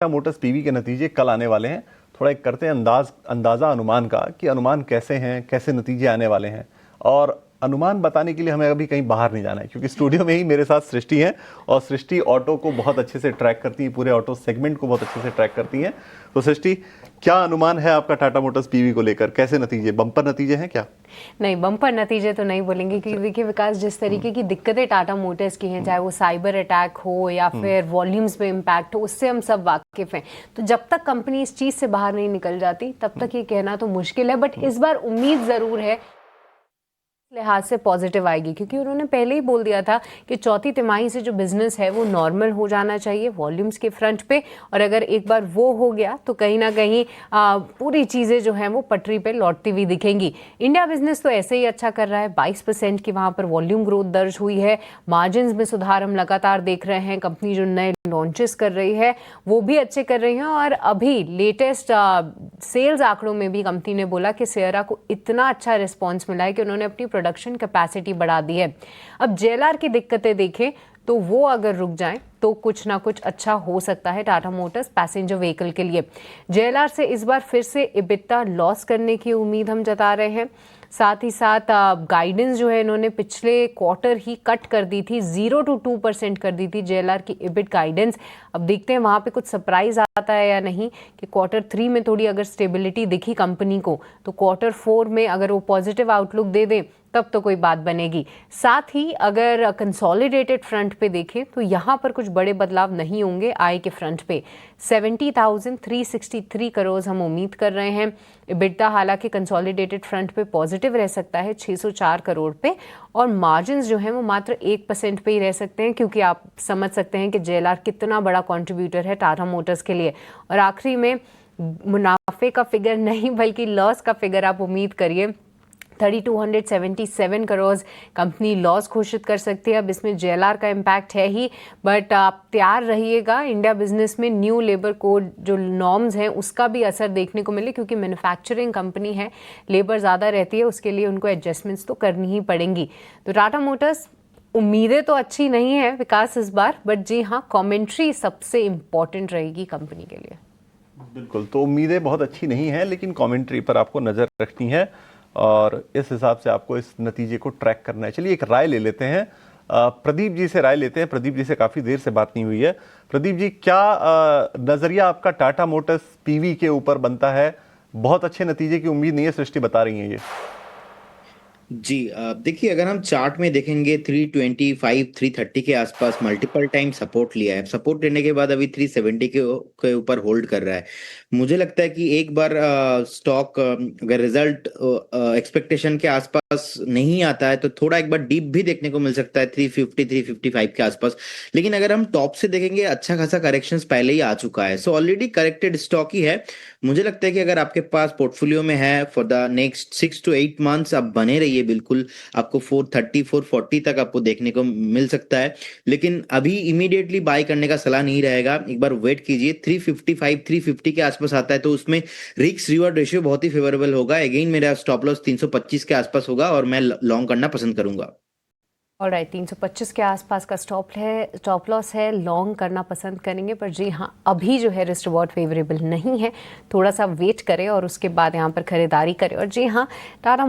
Motors PV के नतीजे कल आने वाले हैं। थोड़ा एक करते हैं अंदाज़ा अनुमान का कि अनुमान कैसे हैं, कैसे नतीजे आने वाले हैं। और अनुमान बताने के लिए हमें अभी कहीं बाहर नहीं जाना है, क्योंकि स्टूडियो में ही मेरे साथ सृष्टि हैं और सृष्टि ऑटो को बहुत अच्छे से ट्रैक करती है, पूरे ऑटो सेगमेंट को बहुत अच्छे से ट्रैक करती हैं। तो सृष्टि, क्या अनुमान है आपका टाटा मोटर्स पीवी को लेकर? कैसे नतीजे, बम्पर नतीजे हैं क्या? नहीं, बम्पर नतीजे तो नहीं बोलेंगे, क्योंकि देखिए विकास, जिस तरीके की दिक्कतें टाटा मोटर्स की हैं, चाहे वो साइबर अटैक हो या फिर वॉल्यूम्स में इम्पैक्ट हो, उससे हम सब वाकिफ हैं। तो जब तक कंपनी इस चीज़ से बाहर नहीं निकल जाती तब तक ये कहना तो मुश्किल है। बट इस बार उम्मीद ज़रूर है, लिहाज से पॉजिटिव आएगी, क्योंकि उन्होंने पहले ही बोल दिया था कि चौथी तिमाही से जो बिजनेस है वो नॉर्मल हो जाना चाहिए वॉल्यूम्स के फ्रंट पे। और अगर एक बार वो हो गया तो कहीं ना कहीं पूरी चीज़ें जो हैं वो पटरी पे लौटती हुई दिखेंगी। इंडिया बिजनेस तो ऐसे ही अच्छा कर रहा है, 22% की वहाँ पर वॉल्यूम ग्रोथ दर्ज हुई है। मार्जिन में सुधार हम लगातार देख रहे हैं। कंपनी जो नए लॉन्चेस कर रही है वो भी अच्छे कर रही हैं। और अभी लेटेस्ट सेल्स आंकड़ों में भी कंपनी ने बोला कि सियरा को इतना अच्छा रिस्पॉन्स मिला है कि उन्होंने अपनी प्रोडक्शन कैपेसिटी बढ़ा दी है। अब जेएलआर की दिक्कतें देखें तो वो अगर रुक जाएं तो कुछ ना कुछ अच्छा हो सकता है टाटा मोटर्स पैसेंजर व्हीकल के लिए। जेएलआर से इस बार फिर से इबिटा लॉस करने की उम्मीद हम जता रहे हैं। साथ ही साथ गाइडेंस जो है इन्होंने पिछले क्वार्टर ही कट कर दी थी, 0 to 2% कर दी थी जेएलआर की इबिट गाइडेंस। अब देखते हैं वहाँ पे कुछ सरप्राइज आता है या नहीं, कि क्वार्टर 3 में थोड़ी अगर स्टेबिलिटी दिखी कंपनी को तो क्वार्टर 4 में अगर वो पॉजिटिव आउटलुक दे दें तब तो कोई बात बनेगी। साथ ही अगर कंसोलिडेटेड फ्रंट पे देखें तो यहाँ पर कुछ बड़े बदलाव नहीं होंगे। आय के फ्रंट पे 70,363 करोड़ हम उम्मीद कर रहे हैं। इबिटा हालांकि कंसोलिडेटेड फ्रंट पे पॉजिटिव रह सकता है 604 करोड़ पे, और मार्जिन्स जो हैं वो मात्र 1% पे ही रह सकते हैं, क्योंकि आप समझ सकते हैं कि जेएलआर कितना बड़ा कंट्रीब्यूटर है टाटा मोटर्स के लिए। और आखिरी में मुनाफे का फिगर नहीं बल्कि लॉस का फिगर आप उम्मीद करिए, 3,277 करोड़ कंपनी लॉस घोषित कर सकती है। अब इसमें जेएलआर का इम्पैक्ट है ही, बट आप तैयार रहिएगा, इंडिया बिजनेस में न्यू लेबर कोड जो नॉर्म्स हैं उसका भी असर देखने को मिले, क्योंकि मैन्युफैक्चरिंग कंपनी है, लेबर ज़्यादा रहती है, उसके लिए उनको एडजस्टमेंट्स तो करनी ही पड़ेंगी। तो टाटा मोटर्स उम्मीदें तो अच्छी नहीं है विकास इस बार, बट जी हाँ, कमेंट्री सबसे इम्पॉर्टेंट रहेगी कंपनी के लिए। बिल्कुल, तो उम्मीदें बहुत अच्छी नहीं हैं, लेकिन कमेंट्री पर आपको नज़र रखनी है और इस हिसाब से आपको इस नतीजे को ट्रैक करना है। चलिए एक राय ले लेते हैं, प्रदीप जी से राय लेते हैं। प्रदीप जी से काफ़ी देर से बात नहीं हुई है। प्रदीप जी, क्या नज़रिया आपका टाटा मोटर्स पीवी के ऊपर बनता है? बहुत अच्छे नतीजे की उम्मीद नहीं है, सृष्टि बता रही है ये। जी, देखिए, अगर हम चार्ट में देखेंगे 325 330 के आसपास मल्टीपल टाइम सपोर्ट लिया है। सपोर्ट लेने के बाद अभी 370 के ऊपर होल्ड कर रहा है। मुझे लगता है कि एक बार स्टॉक अगर रिजल्ट एक्सपेक्टेशन के आसपास नहीं आता है तो थोड़ा एक बार डीप भी देखने को मिल सकता है 350 355 के आसपास। लेकिन अगर हम टॉप से देखेंगे, अच्छा खासा करेक्शंस पहले ही आ चुका है, सो ऑलरेडी करेक्टेड स्टॉक ही है। मुझे लगता है कि अगर आपके पास पोर्टफोलियो में है for the next 6 to 8 months, आप बने रहिए बिल्कुल। आपको 430 440 तक आपको देखने को मिल सकता है, लेकिन अभी इमीडिएटली बाय करने का सलाह नहीं रहेगा। एक बार वेट कीजिए, 355 350 के आसपास आता है तो उसमें रिस्क रिवॉर्ड रेशियो बहुत ही फेवरेबल होगा। अगेन मेरा स्टॉप लॉस 325 के आसपास होगा और मैं लॉन्ग करना पसंद करूंगा। ऑलराइट, 325 के आसपास का स्टॉप लॉस है, लॉन्ग करना पसंद करेंगे। पर जी हाँ, अभी जो है रिस्क रिवॉर्ड फेवरेबल नहीं है, थोड़ा सा वेट करें और उसके बाद यहाँ पर खरीदारी करें। और जी हाँ, टाटा